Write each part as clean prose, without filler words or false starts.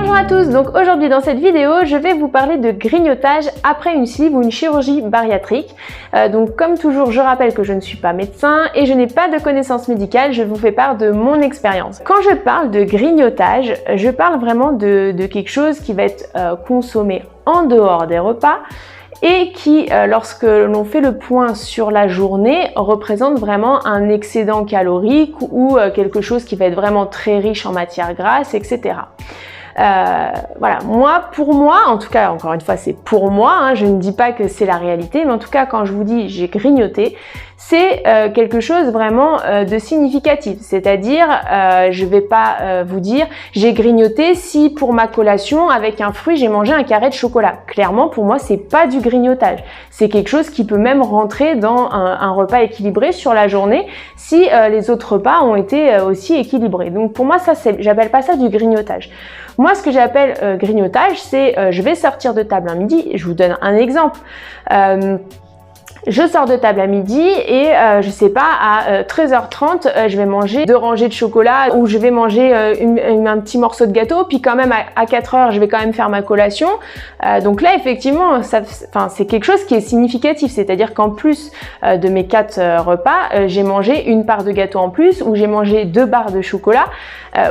Bonjour à tous, donc aujourd'hui dans cette vidéo, je vais vous parler de grignotage après une sleeve ou une chirurgie bariatrique. Donc comme toujours, je rappelle que je ne suis pas médecin et je n'ai pas de connaissances médicales, je vous fais part de mon expérience. Quand je parle de grignotage, je parle vraiment de quelque chose qui va être consommé en dehors des repas et qui, lorsque l'on fait le point sur la journée, représente vraiment un excédent calorique ou quelque chose qui va être vraiment très riche en matières grasses, etc. Voilà, pour moi, en tout cas, encore une fois, c'est pour moi, hein, je ne dis pas que c'est la réalité, mais en tout cas, quand je vous dis j'ai grignoté, c'est quelque chose vraiment de significatif. C'est-à-dire, je vais pas vous dire j'ai grignoté si pour ma collation avec un fruit j'ai mangé un carré de chocolat. Clairement, pour moi, c'est pas du grignotage. C'est quelque chose qui peut même rentrer dans un repas équilibré sur la journée si les autres repas ont été aussi équilibrés. Donc pour moi, ça, j'appelle pas ça du grignotage. Moi, ce que j'appelle grignotage, c'est je vais sortir de table à midi. Je vous donne un exemple. Je sors de table à midi et je sais pas, à 13h30, je vais manger 2 rangées de chocolat ou je vais manger un petit morceau de gâteau, puis quand même à 4h, je vais quand même faire ma collation. Donc là, effectivement, c'est quelque chose qui est significatif, c'est-à-dire qu'en plus de mes 4 repas, j'ai mangé une part de gâteau en plus ou j'ai mangé 2 barres de chocolat.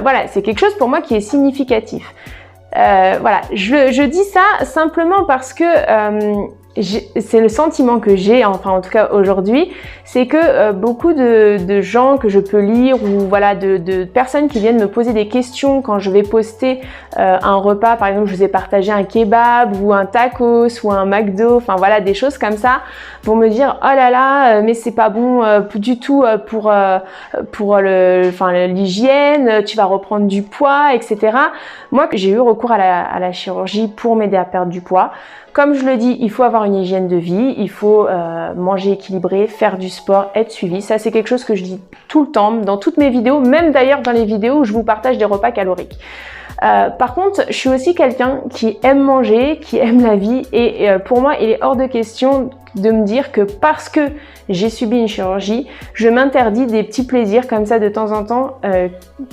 Voilà, c'est quelque chose pour moi qui est significatif. Voilà, je dis ça simplement parce que c'est le sentiment que j'ai, enfin en tout cas aujourd'hui, c'est que beaucoup de gens que je peux lire ou voilà de personnes qui viennent me poser des questions quand je vais poster un repas, par exemple je vous ai partagé un kebab ou un tacos ou un McDo, enfin voilà des choses comme ça, vont me dire oh là là mais c'est pas bon du tout pour l'hygiène, tu vas reprendre du poids, etc. Moi j'ai eu recours à la chirurgie pour m'aider à perdre du poids. Comme je le dis, il faut avoir une hygiène de vie, il faut manger équilibré, faire du sport, être suivi. Ça, c'est quelque chose que je dis tout le temps, dans toutes mes vidéos, même d'ailleurs dans les vidéos où je vous partage des repas caloriques. Par contre, je suis aussi quelqu'un qui aime manger, qui aime la vie et pour moi, il est hors de question de me dire que parce que j'ai subi une chirurgie, je m'interdis des petits plaisirs comme ça de temps en temps,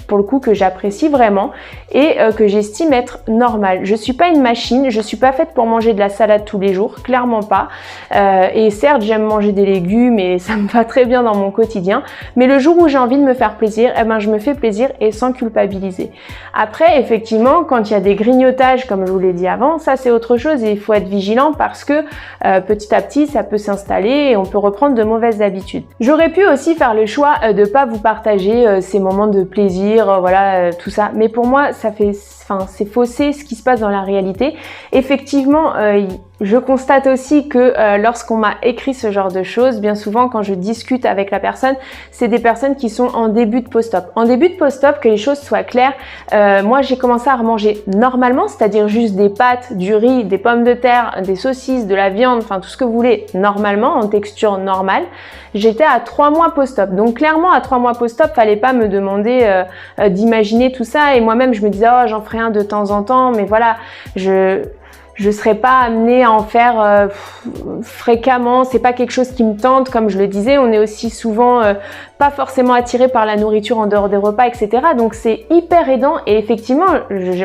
pour le coup que j'apprécie vraiment et que j'estime être normal. Je suis pas une machine, je suis pas faite pour manger de la salade tous les jours, clairement pas. Et certes, j'aime manger des légumes et ça me va très bien dans mon quotidien, mais le jour où j'ai envie de me faire plaisir, eh ben je me fais plaisir et sans culpabiliser. Après, effectivement, quand il y a des grignotages, comme je vous l'ai dit avant, ça c'est autre chose et il faut être vigilant parce que petit à petit, ça peut s'installer et on peut reprendre de mauvaises habitudes. J'aurais pu aussi faire le choix de pas vous partager ces moments de plaisir, voilà, tout ça. Mais pour moi, c'est faussé ce qui se passe dans la réalité. Effectivement, je constate aussi que lorsqu'on m'a écrit ce genre de choses, bien souvent quand je discute avec la personne, c'est des personnes qui sont en début de post-op. En début de post-op, que les choses soient claires, moi j'ai commencé à remanger normalement, c'est-à-dire juste des pâtes, du riz, des pommes de terre, des saucisses, de la viande, enfin tout ce que vous voulez normalement, en texture normale. J'étais à 3 mois post-op. Donc clairement, à 3 mois post-op, fallait pas me demander d'imaginer tout ça. Et moi-même, je me disais, oh, j'en ferai un de temps en temps, mais voilà, je serais pas amenée à en faire fréquemment, c'est pas quelque chose qui me tente, comme je le disais, on est aussi souvent pas forcément attiré par la nourriture en dehors des repas, etc. Donc c'est hyper aidant et effectivement,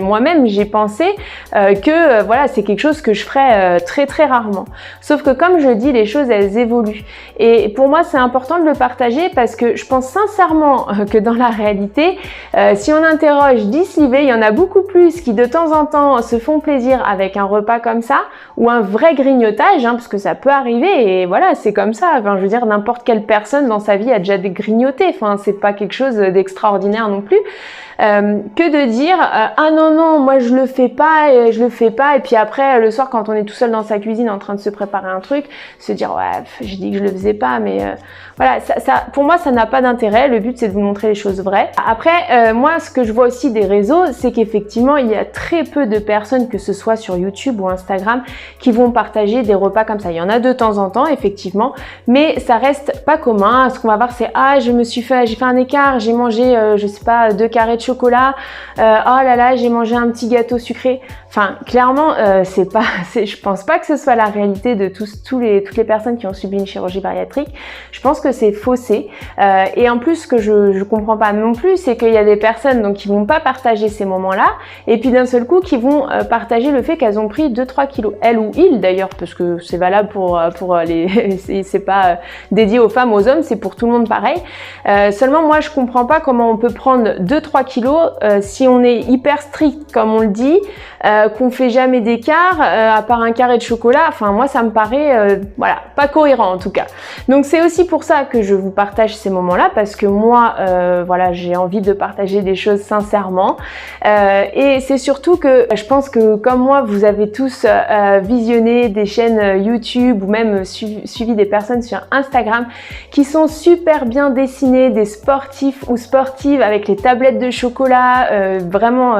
moi-même j'ai pensé que voilà, c'est quelque chose que je ferais très très rarement. Sauf que comme je le dis, les choses elles évoluent et pour moi c'est important de le partager parce que je pense sincèrement que dans la réalité, si on interroge 10 slivés, il y en a beaucoup plus qui de temps en temps se font plaisir avec un repas comme ça ou un vrai grignotage, hein, parce que ça peut arriver et voilà, c'est comme ça. Enfin, je veux dire, n'importe quelle personne dans sa vie a déjà grignoté. Enfin, c'est pas quelque chose d'extraordinaire non plus. Que de dire ah non moi je le fais pas et puis après le soir quand on est tout seul dans sa cuisine en train de se préparer un truc se dire ouais j'ai dit que je le faisais pas mais voilà ça pour moi ça n'a pas d'intérêt. Le but c'est de vous montrer les choses vraies. Après moi ce que je vois aussi des réseaux c'est qu'effectivement il y a très peu de personnes, que ce soit sur YouTube ou Instagram, qui vont partager des repas comme ça. Il y en a de temps en temps effectivement, mais ça reste pas commun. Ce qu'on va voir c'est ah j'ai fait un écart, j'ai mangé je sais pas 2 carrés de chocolat, oh là là, j'ai mangé un petit gâteau sucré. Enfin, clairement, je pense pas que ce soit la réalité de toutes les personnes qui ont subi une chirurgie bariatrique. Je pense que c'est faussé. Et en plus, ce que je comprends pas non plus, c'est qu'il y a des personnes donc qui vont pas partager ces moments-là, et puis d'un seul coup qui vont partager le fait qu'elles ont pris 2-3 kilos, elles ou ils d'ailleurs, parce que c'est valable pour les, c'est pas dédié aux femmes, aux hommes, c'est pour tout le monde pareil. Seulement moi je comprends pas comment on peut prendre 2-3 kilos si on est hyper strict comme on le dit, qu'on fait jamais d'écart à part un carré de chocolat. Enfin moi ça me paraît voilà, pas cohérent en tout cas. Donc c'est aussi pour ça que je vous partage ces moments-là, parce que moi voilà, j'ai envie de partager des choses sincèrement, et c'est surtout que je pense que comme moi vous avez tous visionné des chaînes YouTube ou même suivi des personnes sur Instagram qui sont super bien dessinées, des sportifs ou sportives avec les tablettes de chocolat vraiment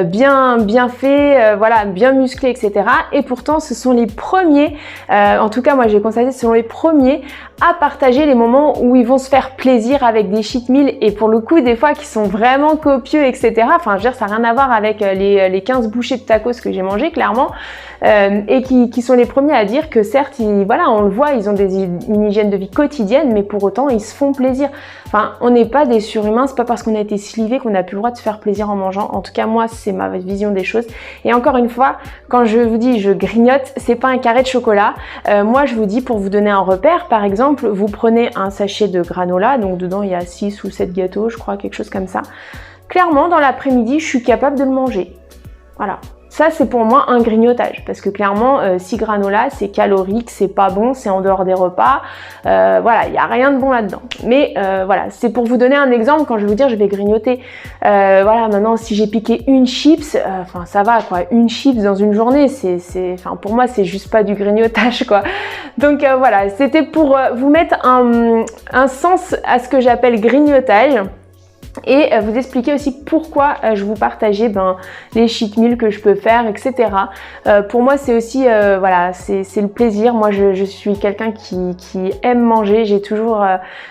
bien fait, voilà, bien musclé, etc. Et pourtant ce sont les premiers, en tout cas moi j'ai constaté, ce sont les premiers à partager les moments où ils vont se faire plaisir avec des cheat meals, et pour le coup des fois qui sont vraiment copieux, etc. Enfin je veux dire, ça n'a rien à voir avec les 15 bouchées de tacos que j'ai mangé clairement, et qui sont les premiers à dire que certes voilà, on le voit, ils ont une hygiène de vie quotidienne, mais pour autant ils se font plaisir. Enfin on n'est pas des surhumains, c'est pas parce qu'on a été slivé qu'on n'a plus le droit de se faire plaisir en mangeant. En tout cas moi c'est ma vision des choses. Et encore une fois, quand je vous dis je grignote, c'est pas un carré de chocolat. Moi je vous dis, pour vous donner un repère, par exemple vous prenez un sachet de granola, donc dedans il y a 6 ou 7 gâteaux je crois, quelque chose comme ça. Clairement dans l'après-midi je suis capable de le manger. Voilà. Ça, c'est pour moi un grignotage, parce que clairement, 6 granola, c'est calorique, c'est pas bon, c'est en dehors des repas. Voilà, il n'y a rien de bon là-dedans. Mais voilà, c'est pour vous donner un exemple quand je vais vous dire je vais grignoter. Voilà, maintenant, si j'ai piqué une chips, enfin ça va quoi, une chips dans une journée, enfin pour moi, c'est juste pas du grignotage quoi. Donc voilà, c'était pour vous mettre un sens à ce que j'appelle grignotage. Et vous expliquer aussi pourquoi je vous partageais les cheat meals que je peux faire, etc. Pour moi c'est aussi voilà, c'est le plaisir. Moi je suis quelqu'un qui aime manger, j'ai toujours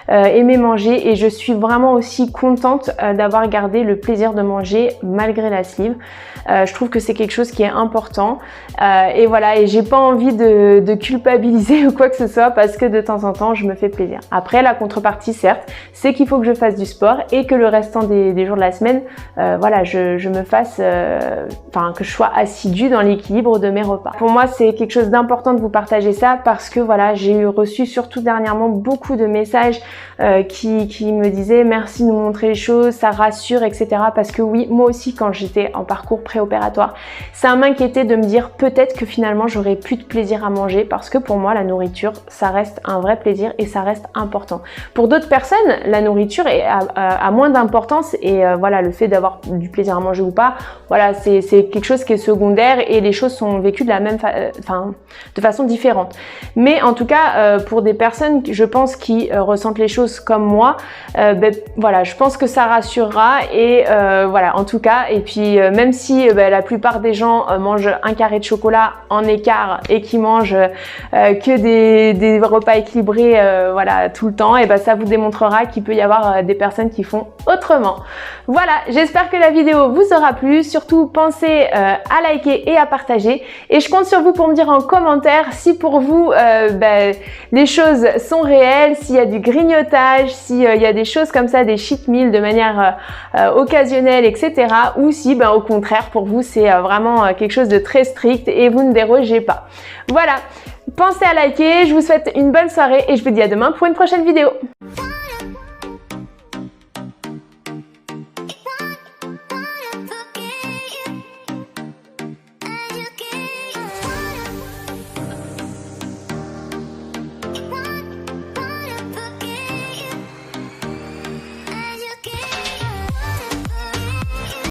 aimé manger, et je suis vraiment aussi contente d'avoir gardé le plaisir de manger malgré la sleeve. Je trouve que c'est quelque chose qui est important, et voilà, et j'ai pas envie de culpabiliser ou quoi que ce soit, parce que de temps en temps je me fais plaisir. Après la contrepartie certes, c'est qu'il faut que je fasse du sport et que le restant des jours de la semaine, voilà, je me fasse, enfin que je sois assidue dans l'équilibre de mes repas. Pour moi c'est quelque chose d'important de vous partager ça, parce que voilà, j'ai reçu surtout dernièrement beaucoup de messages qui me disaient merci de nous montrer les choses, ça rassure, etc. Parce que oui, moi aussi quand j'étais en parcours préopératoire, ça m'inquiétait de me dire peut-être que finalement j'aurais plus de plaisir à manger, parce que pour moi la nourriture ça reste un vrai plaisir et ça reste important. Pour d'autres personnes la nourriture a moins d'importance, et voilà, le fait d'avoir du plaisir à manger ou pas, voilà, c'est quelque chose qui est secondaire, et les choses sont vécues de la même de façon différente. Mais en tout cas pour des personnes je pense qui ressentent les choses comme moi, voilà, je pense que ça rassurera, et voilà, en tout cas, et puis même si la plupart des gens mangent un carré de chocolat en écart et qui mangent que des repas équilibrés voilà, tout le temps, et ça vous démontrera qu'il peut y avoir des personnes qui font autrement. Voilà, j'espère que la vidéo vous aura plu. Surtout pensez à liker et à partager, et je compte sur vous pour me dire en commentaire si pour vous les choses sont réelles, s'il y a du grignotage, s'il y a des choses comme ça, des cheat meals de manière occasionnelle, etc. ou si au contraire pour vous c'est vraiment quelque chose de très strict et vous ne dérogez pas. Voilà, pensez à liker, je vous souhaite une bonne soirée et je vous dis à demain pour une prochaine vidéo.